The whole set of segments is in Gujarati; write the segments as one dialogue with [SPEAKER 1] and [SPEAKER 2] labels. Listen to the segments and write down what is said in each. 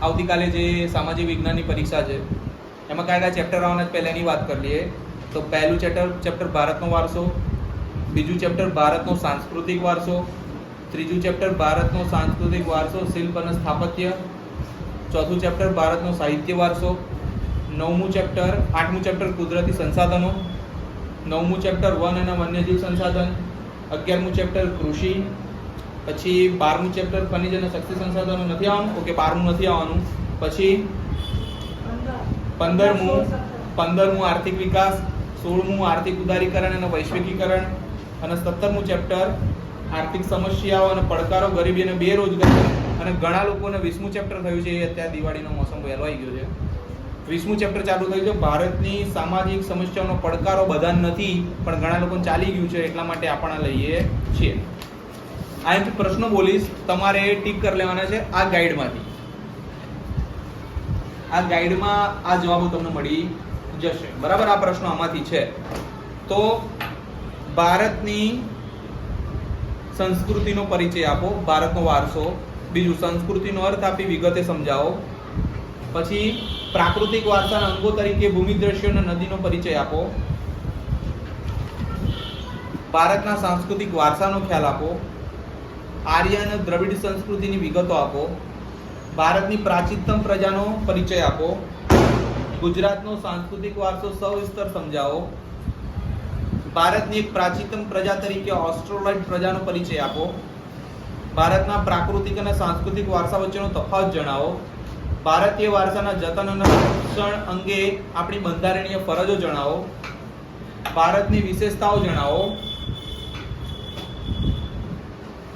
[SPEAKER 1] આવતીકાલે જે સામાજિક વિજ્ઞાનની પરીક્ષા છે એમાં કયા કયા ચેપ્ટર આવવાના પહેલાં એની વાત કરી લઈએ. તો પહેલું ચેપ્ટર ભારતનો વારસો, બીજું ચેપ્ટર ભારતનો સાંસ્કૃતિક વારસો, ત્રીજું ચેપ્ટર ભારતનો સાંસ્કૃતિક વારસો શિલ્પ અને સ્થાપત્ય, ચોથું ચેપ્ટર ભારતનો સાહિત્ય વારસો, આઠમું ચેપ્ટર કુદરતી સંસાધનો, નવમું ચેપ્ટર વન અને વન્યજીવ સંસાધન, 11મું ચેપ્ટર કૃષિ, પછી 12મું ચેપ્ટર ખનિજ અને શક્તિ સંસાધનો નથી આવવાનું. ઓકે, 12મું નથી આવવાનું. પછી 15મું આર્થિક વિકાસ, 16મું આર્થિક ઉદારીકરણ અને વૈશ્વિકીકરણ, અને 17મું ચેપ્ટર આર્થિક સમસ્યાઓ અને પડકારો, ગરીબી અને બેરોજગારી. અને ઘણા લોકોને 20મું ચેપ્ટર થયું છે. અત્યારે દિવાળીનો મોસમ વહેલો આવી ગયો છે. 20મું ચેપ્ટર ચાલુ થયું છે. ભારતની સામાજિક સમસ્યાઓનો પડકારો બધા નથી, પણ ઘણા લોકોને ચાલી ગયું છે, એટલા માટે આપણે લઈએ છીએ. આ પ્રશ્નો બોલીશ, તમારે ટીક કરી લેવાના છે આ ગાઈડમાંથી. આ ગાઈડમાં આ જવાબો તમને મળી જશે. બરાબર, આ પ્રશ્નો આમાંથી છે. તો ભારતની સંસ્કૃતિનો પરિચય આપો, ભારતનો વારસો. બીજું, સંસ્કૃતિનો અર્થ આપી વિગતે સમજાવો. પછી પ્રાકૃતિક વારસાના અંગો તરીકે ભૂમિ, દ્રશ્યો અને નદીનો પરિચય આપો. ભારતના સાંસ્કૃતિક વારસાનો ખ્યાલ આપો. આર્ય અને દ્રવિડ સંસ્કૃતિની વિગતો આપો. ભારતની પ્રાચીનતમ પ્રજાનો પરિચય આપો. ગુજરાતનો સાંસ્કૃતિક વારસો સવિસ્તર સમજાવો. ભારતની એક પ્રાચીનતમ પ્રજા તરીકે ઓસ્ટ્રોલોઇડ પ્રજાનો પરિચય આપો. ભારતના પ્રાકૃતિક અને સાંસ્કૃતિક વારસા વચ્ચેનો તફાવત જણાવો. ભારતીય વારસાના જતન અને સંરક્ષણ અંગે આપણી બંધારણીય ફરજો જણાવો. ભારતની વિશેષતાઓ જણાવો.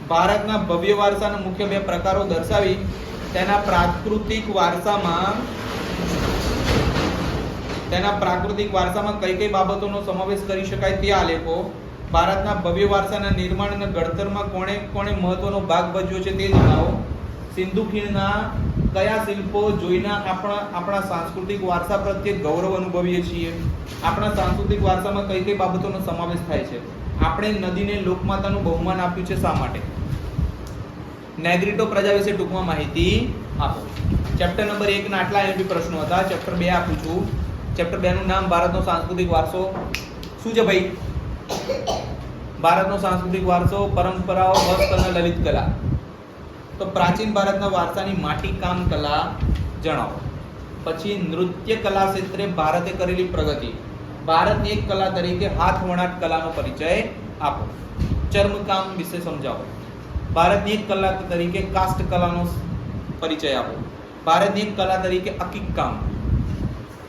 [SPEAKER 1] ભારતના ભવ્ય વારસાના મુખ્ય બે પ્રકારો દર્શાવી તેના પ્રાકૃતિક વારસામાં કઈ કઈ બાબતોનો સમાવેશ કરી શકાય તે આલેખો. ભારતના ભવ્ય વારસાના નિર્માણ અને ઘડતરમાં કોણે કોણે મહત્વનો ભાગ ભજવ્યો છે તે જણાવો. સિંધુ ખીણના કયા શિલ્પો જોઈને આપણા સાંસ્કૃતિક વારસા પ્રત્યે ગૌરવ અનુભવીએ છીએ. આપણા સાંસ્કૃતિક વારસામાં કઈ કઈ બાબતોનો સમાવેશ થાય છે. આપણે નદીને લોકમાતાનું બહુમાન આપ્યું છે શા માટે. નેગ્રીટો પ્રજા વિશે ટૂંકમાં માહિતી આપો. ચેપ્ટર નંબર 1 ના આટલા એમપી પ્રશ્નો હતા. ચેપ્ટર 2 આપું છું. ચેપ્ટર 2 નું નામ ભારતનો સાંસ્કૃતિક વારસો. શું છે ભાઈ? ભારતનો સાંસ્કૃતિક વારસો, પરંપરાઓ, હસ્ત અને લલિત કલા. તો પ્રાચીન ભારતના વારસાની માટી કામ કલા જણાવો. પછી નૃત્ય કલા ક્ષેત્રે ભારતે કરેલી પ્રગતિ. ભારતની એક કલા તરીકે હાથ વણાટ કલાનો પરિચય આપો. ચર્મકામ વિશે સમજાવો. ભારતની એક કલા તરીકે કાસ્ટ કલાનો પરિચય આપો. ભારતની એક કલા તરીકે અકીક કામ.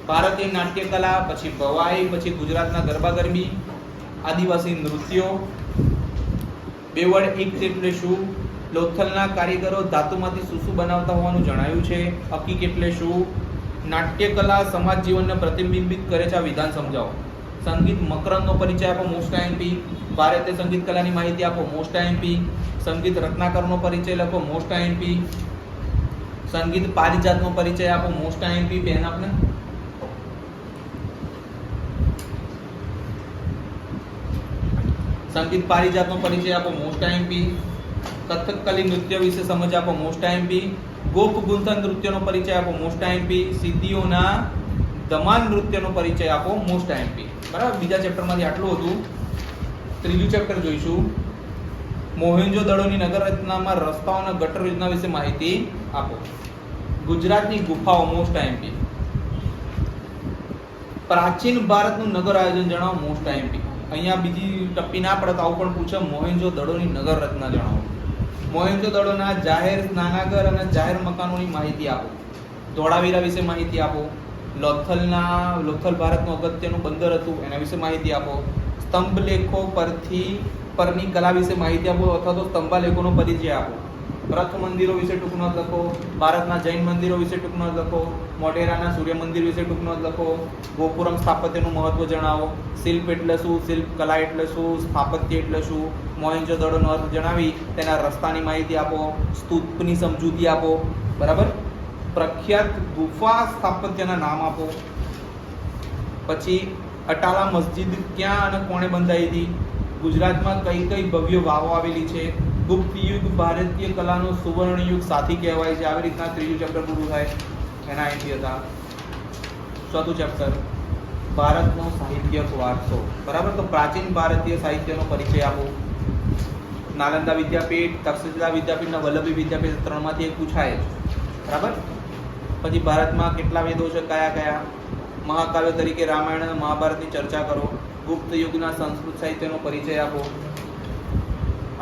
[SPEAKER 1] ભારતીય નાટ્ય કલા, પછી ભવાઈ, પછી ગુજરાતના ગરબા ગરબી, આદિવાસી નૃત્યો. બેવડ ઇંક એટલે શું? લોથલના કારીગરો ધાતુમાંથી શું બનાવતા હોવાનું જણાયું છે. અકીક એટલે શું? નાટ્ય કલા સમાજ જીવનને પ્રતિબિંબિત કરે છે, આ વિધાન સમજાવો. સંગીત મકરંદનો પરિચય આપો, મોસ્ટ આઈએમપી. ભારતીય સંગીત કલાની માહિતી આપો, મોસ્ટ આઈએમપી. સંગીત રત્નાકરનો પરિચય લખો, મોસ્ટ આઈએમપી. સંગીત પારિજાતનો પરિચય આપો, મોસ્ટ આઈએમપી. બેન આપને સંગીત પારિજાતનો પરિચય આપો, મોસ્ટ આઈએમપી. કથકલી નૃત્ય વિશે સમજ આપો, મોસ્ટ આઈએમપી. ગોપ ગુંથન નૃત્યનો પરિચય આપો, મોસ્ટ આઈએમપી. સિદ્ધિઓના ધમાલ નૃત્યનો પરિચય આપો, મોસ્ટ આઈએમપી. બરાબર, બીજા ચેપ્ટરમાંથી આટલું હતું. ત્રીજું ચેપ્ટર જોઈશું. મોહેન્જો-દડોની નગર રચનામાં રસ્તાઓ અને ગટર યોજના વિશે માહિતી આપો. ગુજરાતની ગુફાઓ, મોસ્ટ આઈએમપી. પ્રાચીન ભારતનું નગર આયોજન જણાવો, મોસ્ટ આઈએમપી. અહીંયા બીજી ટપ્પી ના પડે તો આવું પણ પૂછે, મોહેન્જો-દડોની નગર રચના જણાવો. મોહેન્જો-દડોના જાહેર સ્નાનાગર અને જાહેર મકાનોની માહિતી આપો. ધોળાવીરા વિશે માહિતી આપો. લોથલ ભારતનું અગત્યનું બંદર હતું, એના વિશે માહિતી આપો. સ્તંભ લેખો પરની કલા વિશે માહિતી આપો અથવા તો સ્તંભાલેખોનો પરિચય આપો. રથ મંદિરો વિશે ટૂંક નોંધ લખો. ભારતના જૈન મંદિરો વિશે ટૂંક નોંધ લખો. મોઢેરાના સૂર્ય મંદિર વિશે ટૂંક નોંધ લખો. ગોપુરમ સ્થાપત્યનું મહત્વ જણાવો. શિલ્પ એટલે શું? શિલ્પ કલા એટલે શું? સ્થાપત્ય એટલે શું? મોહેન્જો-દડોનો અર્થ જણાવી તેના રસ્તાની માહિતી આપો. સ્તૂપની સમજૂતી આપો. બરાબર. પ્રખ્યાત ગુફા સ્થાપત્યના નામ આપો. પછી અટાલા મસ્જિદ ક્યાં અને કોણે બંધાવી હતી? ગુજરાતમાં કઈ કઈ ભવ્ય વાવો આવેલી છે? ગુપ્ત યુગ ભારતીય કલાનો સુવર્ણ યુગ સાથી કહેવાય છે. આવી રીતના ત્રીજું ચેપ્ટર પૂરું થાય. એના અહીંથી હતા. ચોથું ચેપ્ટર ભારતનો સાહિત્યિક વારસો. બરાબર. તો પ્રાચીન ભારતીય સાહિત્યનો પરિચય આપો. નાલંદા વિદ્યાપીઠ, તક્ષશિલા વિદ્યાપીઠ, વલ્લભી વિદ્યાપીઠ ત્રણમાંથી એક પૂછાય છે. બરાબર. પછી ભારતમાં કેટલા વેદો છે, કયા કયા, મહાકાવ્ય તરીકે રામાયણ અને મહાભારતની ચર્ચા કરો. ગુપ્ત યુગના સંસ્કૃત સાહિત્યનો પરિચય આપો.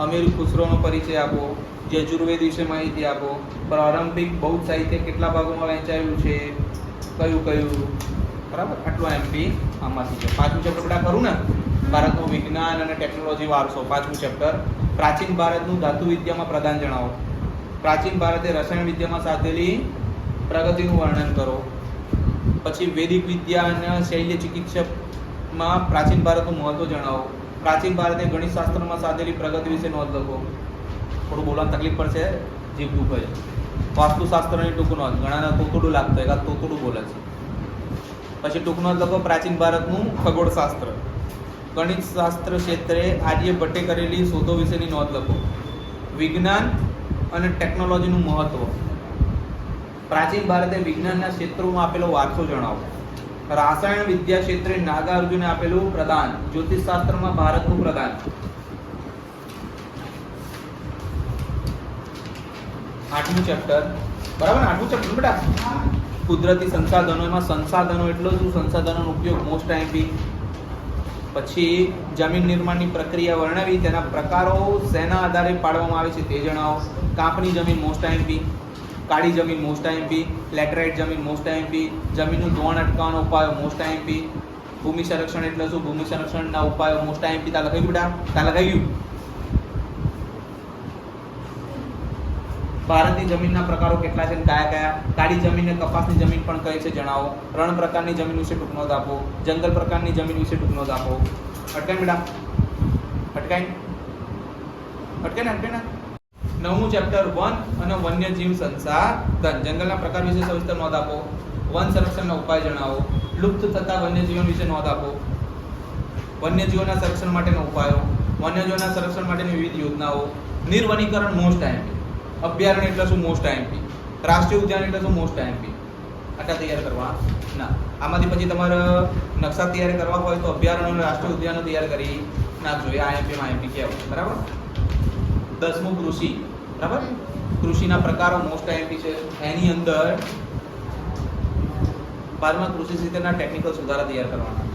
[SPEAKER 1] અમીર ખુસરોનો પરિચય આપો. યજુર્વેદ વિશે માહિતી આપો. પ્રારંભિક બૌદ્ધ સાહિત્ય કેટલા ભાગોમાં વહેંચાયેલું છે, કયું કયું. બરાબર. આટલું એમપી આમાંથી છે. પાંચમું ચેપ્ટર બેટા કરું ને, ભારતનો વિજ્ઞાન અને ટેકનોલોજી વારસો. પાંચમું ચેપ્ટર પ્રાચીન ભારતનું ધાતુ વિદ્યામાં પ્રદાન જણાવો. પ્રાચીન ભારતે રસાયણ વિદ્યામાં સાધેલી પ્રગતિનું વર્ણન કરો. પછી વૈદિક વિદ્યા અને શૈલ્ય ચિકિત્સામાં પ્રાચીન ભારતનું મહત્વ જણાવો. પ્રાચીન ભારતે ગણિત શાસ્ત્રમાં સાધેલી પ્રગતિ વિશે નોંધ લખો. થોડું બોલવાની તકલીફ પડશે, જીભ દુખે છે. વાસ્તુશાસ્ત્રની ટૂંક નોંધ. ઘણાને તોતડું લાગતું હોય, તોતડું બોલે છે. પછી ટૂંક નોંધ લખો પ્રાચીન ભારતનું ખગોળશાસ્ત્ર. ગણિત શાસ્ત્ર ક્ષેત્રે આર્યભટ્ટે કરેલી શોધો વિશેની નોંધ લખો. વિજ્ઞાન અને ટેકનોલોજીનું મહત્વ. પ્રાચીન ભારતે વિજ્ઞાનના ક્ષેત્રોમાં આપેલો વારસો જણાવો. રાસાયણ વિદ્યા ક્ષેત્રે નાગાર્જુને આપેલું પ્રદાન. જ્યોતિષશાસ્ત્રમાં ભારતનું પ્રદાન. આઠમું ચેપ્ટર. બરાબર. આઠમું ચેપ્ટર બેટા કુદરતી સંસાધનો. એમાં સંસાધનો એટલો શું, સંસાધનોનો ઉપયોગ મોસ્ટ આઈમ્પી. પછી જમીન નિર્માણની પ્રક્રિયા વર્ણવી, તેના પ્રકારો શેના આધારે પાડવામાં આવે છે તે જણાવો. કાંપની જમીન મોસ્ટ આઈમ્પી. કાળી જમીન મોસ્ટ આઈમ્પી. લેટરાઇટ જમીન મોસ્ટ આઈમ્પી. જમીનનું ધોવાણ અટકાવવાનો ઉપાયો મોસ્ટ આઈમ્પી. ભૂમિ સંરક્ષણ એટલે શું, ભૂમિ સંરક્ષણના ઉપાયો મોસ્ટ આઈમ્પી. તા લખાઈ બેટા, તા લખાઈ ગયું. ભારતની જમીનના પ્રકારો કેટલા છે, કયા કયા. કાળી જમીનને કપાસની જમીન પણ કહે છે, જણાવો. રણ પ્રકારની જમીન વિશે ટૂંક નોંધ આપો. જંગલ પ્રકારની જમીન વિશે ટૂંક નોંધ આપો. અટકાય બેટા, અટકાય અટકાય. નવમું ચેપ્ટર વન અને વન્યજીવ સંસાધન. જંગલના પ્રકાર વિશે સવિસ્તર નોંધ આપો. વન સંરક્ષણના ઉપાય જણાવો. લુપ્ત થતા વન્યજીવન વિશે નોંધ આપો. વન્યજીવોના સંરક્ષણ માટેના ઉપાયો. વન્યજીવોના સંરક્ષણ માટેની વિવિધ યોજનાઓ. નિર્વનીકરણ મોસ્ટ આઈમ્પી. અભયારણ્ય એટલે શું, મોસ્ટ આઈમ્પી. રાષ્ટ્રીય ઉદ્યાન એટલે શું, મોસ્ટ આઈમ્પી. આટલા તૈયાર કરવા ના. આમાંથી પછી તમારે નકશા તૈયાર કરવા હોય તો અભયારણ્ય અને રાષ્ટ્રીય ઉદ્યાનો તૈયાર કરી નાખજો. એ આઈએમપી કહેવાય. બરાબર. દસમું કૃષિ. બરાબર. કૃષિના પ્રકારો મોસ્ટ આઈએમપી છે. એની અંદર બારમાં કૃષિ ક્ષેત્રના ટેકનિકલ સુધારા તૈયાર કરવાના,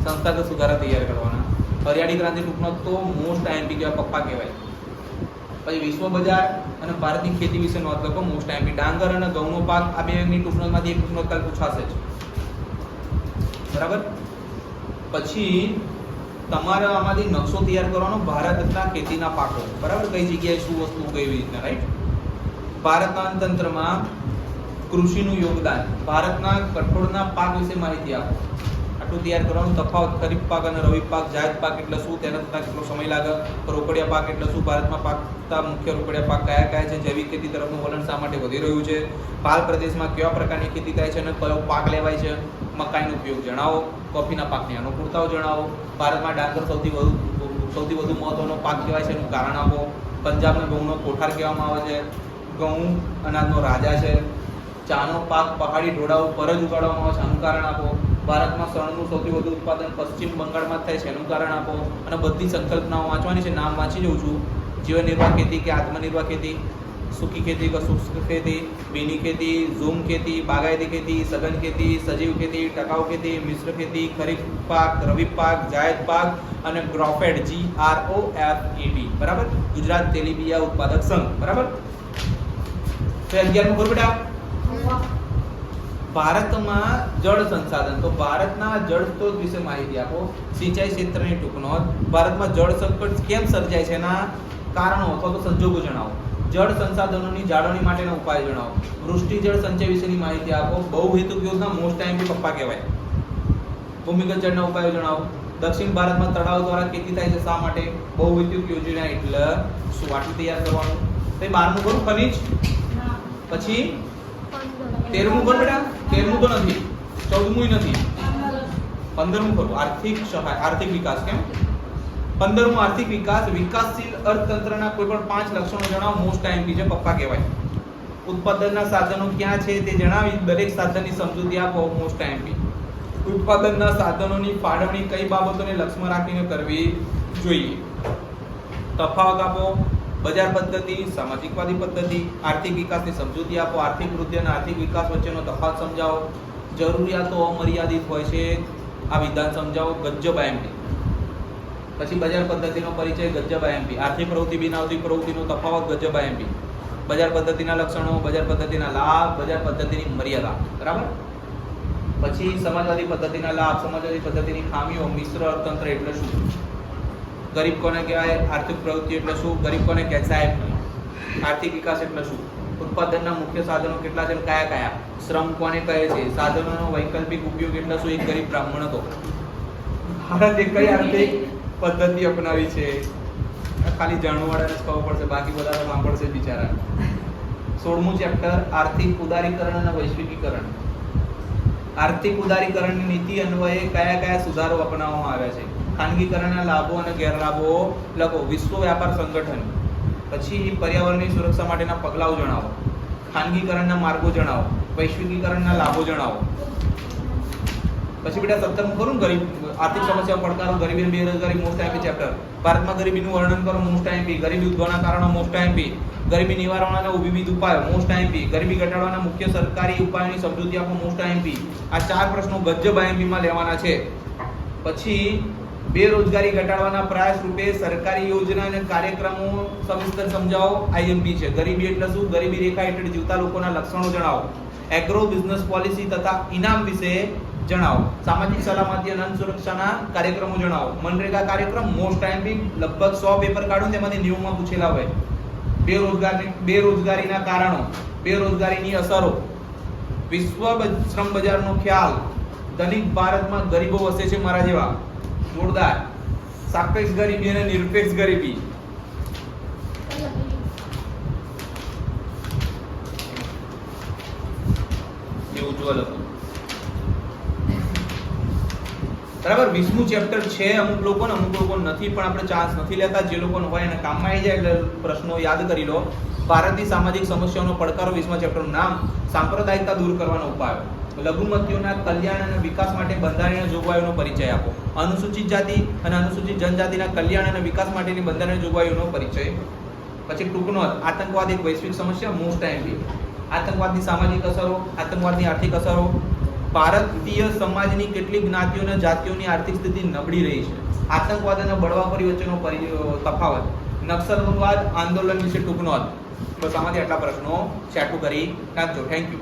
[SPEAKER 1] સંસ્થાગત સુધારા તૈયાર કરવાના. હરિયાળી ક્રાંતિ ટૂંકનો તો મોસ્ટ આઈએમપી કહેવાય, પપ્પા કહેવાય. પછી વિશ્વ બજાર અને ભારતની ખેતી વિશે નોંધ લખો મોસ્ટ આઈએમપી. ડાંગર અને ઘઉંનો પાક, આ બેની ટૂંકનોંધમાંથી એક ટૂંકનોંધ કાલ પૂછાશે જ. બરાબર. પછી તમારે આમાંથી નકશો તૈયાર કરવાનો ભારતના ખેતીના પાકો. બરાબર. કઈ જગ્યાએ શું વસ્તુ કઈ રીતના, રાઈટ. ભારતના અર્થતંત્રમાં કૃષિનું યોગદાન. ભારતના કઠોળના પાક વિશે માહિતી આપો. આટલું તૈયાર કરવાનું. તફાવત ખરીફ પાક અને રવિ પાક. જાયદ પાક એટલે શું, તેના થતા કેટલો સમય લાગે. રોકડિયા પાક એટલે શું, ભારતમાં પાકતા મુખ્ય રોકડિયા પાક કયા કયા છે. જૈવિક ખેતી તરફનું વલણ શા માટે વધી રહ્યું છે. પાલ પ્રદેશમાં કેવા પ્રકારની ખેતી થાય છે અને કયો પાક લેવાય છે. મકાઈનો ઉપયોગ જણાવો. કોફીના પાકની અનુકૂળતાઓ જણાવો. ભારતમાં ડાંગર સૌથી વધુ મહત્વનો પાક કહેવાય છે, એનું કારણ આપો. પંજાબને ઘઉંનો કોઠાર કહેવામાં આવે છે. ઘઉં અનાજનો રાજા છે. ચાનો પાક પહાડી ઢોળાવ પર જ ઉગાડવામાં આવે છે, આનું કારણ આપો. ભારતમાં શણનું સૌથી વધુ ઉત્પાદન પશ્ચિમ બંગાળમાં થાય છે, એનું કારણ આપો. અને બધી સંકલ્પનાઓ વાંચવાની છે, નામ વાંચી જઉં છું. જીવન નિર્વાહ ખેતી કે આત્મનિર્વાહ ખેતી, સૂકી ખેતી કે શુષ્ક ખેતી, ભીની ખેતી, ઝૂમ ખેતી, બાગાયતી ખેતી, સઘન ખેતી, સજીવ ખેતી, ટકાઉ ખેતી, મિશ્ર ખેતી, ખરીફ પાક, રવિ પાક, જાયદ પાક અને ગ્રોફેડ GROFED. બરાબર. ગુજરાત તેલીબિયા ઉત્પાદક સંઘ. બરાબર. તો 11મું કરું બેટા. ભારતમાં જળ સંસાધન. તો ભારતના જળ સ્ત્રોત વિશે માહિતી આપો. સિંચાઈ ક્ષેત્રની ટૂંક નોંધ. ભારતમાં જળ સંકટ કેમ સર્જાય છે, એના કારણો અથવા તો સંજોગો જણાવો. જળ સંસાધનોની જાળવણી માટેના ઉપાય જણાવો. વૃષ્ટિ જળ સંચય વિશેની માહિતી આપો. બહુહેતુક યોજના મોસ્ટ આઈએમપી પપ્પા કહેવાય. ભૂમિગત જળના ઉપાયો જણાવો. દક્ષિણ ભારતમાં તળાવ દ્વારા ખેતી થાય છે, શા માટે. બહુહેતુક યોજના એટલે શું, આટલું તૈયાર કરવાનું. તો 12મું કરું ખનિજ. પછી 13મું કરું બેટા. 13મું તો નથી, 14મું નથી, 15મું કરું આર્થિક સહાય, આર્થિક વિકાસ. કેમ 15મું આર્થિક વિકાસ. વિકાસશીલ અર્થતંત્રના કોઈ પણ 5 લક્ષણો જણાવો. મોસ્ટ ટાઈમ છે પપ્પા કહેવાય. ઉત્પાદનના સાધનો ક્યાં છે તે જણાવી દરેક સાધનની સમજૂતી આપો. Most time. ઉત્પાદનના સાધનોની ફાળવણી કઈ બાબતોને લક્ષ્યમાં રાખીને કરવી જોઈએ. તફાવત આપો. બજાર પદ્ધતિ, સામાજિકવાદી પદ્ધતિ. આર્થિક વિકાસની સમજૂતી આપો. આર્થિક વૃદ્ધિ અને આર્થિક વિકાસ વચ્ચેનો તફાવત સમજાવો. જરૂરિયાતો અમર્યાદિત હોય છે આ વિધાન સમજાવો. ગજ્જબ આઈએમપી. પછી બજાર પદ્ધતિનો પરિચય. ગજ્જબ આઈએમપી. આર્થિક પ્રવૃત્તિ બિનઆર્થિક પ્રવૃત્તિનો તફાવત. ગજ્જબ આઈએમપી. બજાર પદ્ધતિના લક્ષણો, બજાર પદ્ધતિના લાભ, બજાર પદ્ધતિની મર્યાદા. બરાબર. પછી સમાજવાદી પદ્ધતિના લાભ, સમાજવાદી પદ્ધતિની ખામીઓ. મિશ્ર અર્થતંત્ર એટલે શું? ગરીબ કોને કહેવાય? આર્થિક પ્રવૃત્તિ એટલે શું? ગરીબ કોને કહેવાય? સાહેબ. આર્થિક વિકાસ એટલે શું? ઉત્પાદનના મુખ્ય સાધનો કેટલા છે? કયા કયા? શ્રમ કોને કહે છે? સાધનોનો વૈકલ્પિક ઉપયોગ એટલે શું? એક ગરીબ બ્રાહ્મણ હતો. ભારતે કઈ આર્થિક પદ્ધતિ અપનાવી છે? ખાલી જાણવાવાળાને જ ખબર પડશે, બાકી બધા તો સાંભળશે બિચારા. 16મું ચેપ્ટર આર્થિક ઉદારીકરણ અને વૈશ્વિકીકરણ. આર્થિક ઉદારીકરણની નીતિ અન્વયે કયા કયા સુધારો અપનાવવામાં આવ્યા છે? ખાનગીકરણના લાભો અને ગેરલાભો લખો. વિશ્વ વ્યાપાર સંગઠન. પછી પર્યાવરણની સુરક્ષા માટેના પગલાઓ જણાવો. ખાનગીકરણના માર્ગો જણાવો. વૈશ્વિકીકરણના લાભો જણાવો. પછી બેટા 17મું ખરું ગરીબ આર્થિક સમસ્યા પડકારો. ગરીબી અને બેરોજગારી. Most IMP chapter. ભારતમાં ગરીબીનું વર્ણન કરો. Most IMP. ગરીબી ઉદ્ભવના કારણો. Most IMP. ગરીબી નિવારણના વિવિધ ઉપાયો. Most IMP. ગરીબી ઘટાડવાના મુખ્ય સરકારી ઉપાયોની સમજૂતી આપો. Most IMP. આ 4 પ્રશ્નો ગજ્જબ આઈએમપી માં લેવાના છે. પછી બેરોજગારી ઘટાડવાના પ્રયાસ રૂપે સરકારી યોજના અને કાર્યક્રમો સવિસ્તર સમજાવો. આઈએમપી છે. ગરીબી એટલે શું? ગરીબી રેખા હેઠળ જીવતા લોકોના લક્ષણો જણાવો. એગ્રો બિઝનેસ પોલિસી તથા ઇનામ વિશે જણાવો. સામાજિક સલામતી અને અન્ન સુરક્ષાના કાર્યક્રમો જણાવો. મનરેગા કાર્યક્રમ. મોસ્ટ ટાઈમ લગભગ 100 પેપર કાઢો તેમાંથી 90 માં પૂછેલા હોય. બેરોજગારીના કારણો. બેરોજગારીની અસરો. વિશ્વ શ્રમ બજારનો ખ્યાલ. ધનિક ભારતમાં ગરીબો વસે છે મારા જેવા. જોરદાર. સાપેક્ષ ગરીબી અને નિરપેક્ષ ગરીબી. એ ઉજ્જવલ હતું. બરાબર. 20મું ચેપ્ટર છે. અમુક લોકો નથી, પણ આપણે ચાન્સ નથી લેતા. જે લોકોને હોય એને કામમાં આવી જાય એટલે પ્રશ્નો યાદ કરી લો. ભારતની સામાજિક સમસ્યાઓનો પડકારો. 20મા ચેપ્ટરનું નામ સાંપ્રદાયિકતા દૂર કરવાનો ઉપાય. લઘુમતીઓના કલ્યાણ અને વિકાસ માટે બંધારણીય જોગવાઈઓનો પરિચય આપો. અનુસૂચિત જાતિ અને અનુસૂચિત જનજાતિના કલ્યાણ અને વિકાસ માટેની બંધારણીય જોગવાઈઓનો પરિચય. પછી ટૂંકનો આતંકવાદ એક વૈશ્વિક સમસ્યા. Most IMP. આતંકવાદની સામાજિક અસરો. આતંકવાદની આર્થિક અસરો. ભારતીય સમાજની કેટલીક જ્ઞાતિઓ અને જાતિઓની આર્થિક સ્થિતિ નબળી રહી છે. આતંકવાદ અને બળવાખોરી વચ્ચેનો તફાવત. નક્સલવાદ આંદોલન વિશે ટૂંકનો. બસ આમાંથી આટલા પ્રશ્નો ચાટુ કરી નાખજો. Thank you.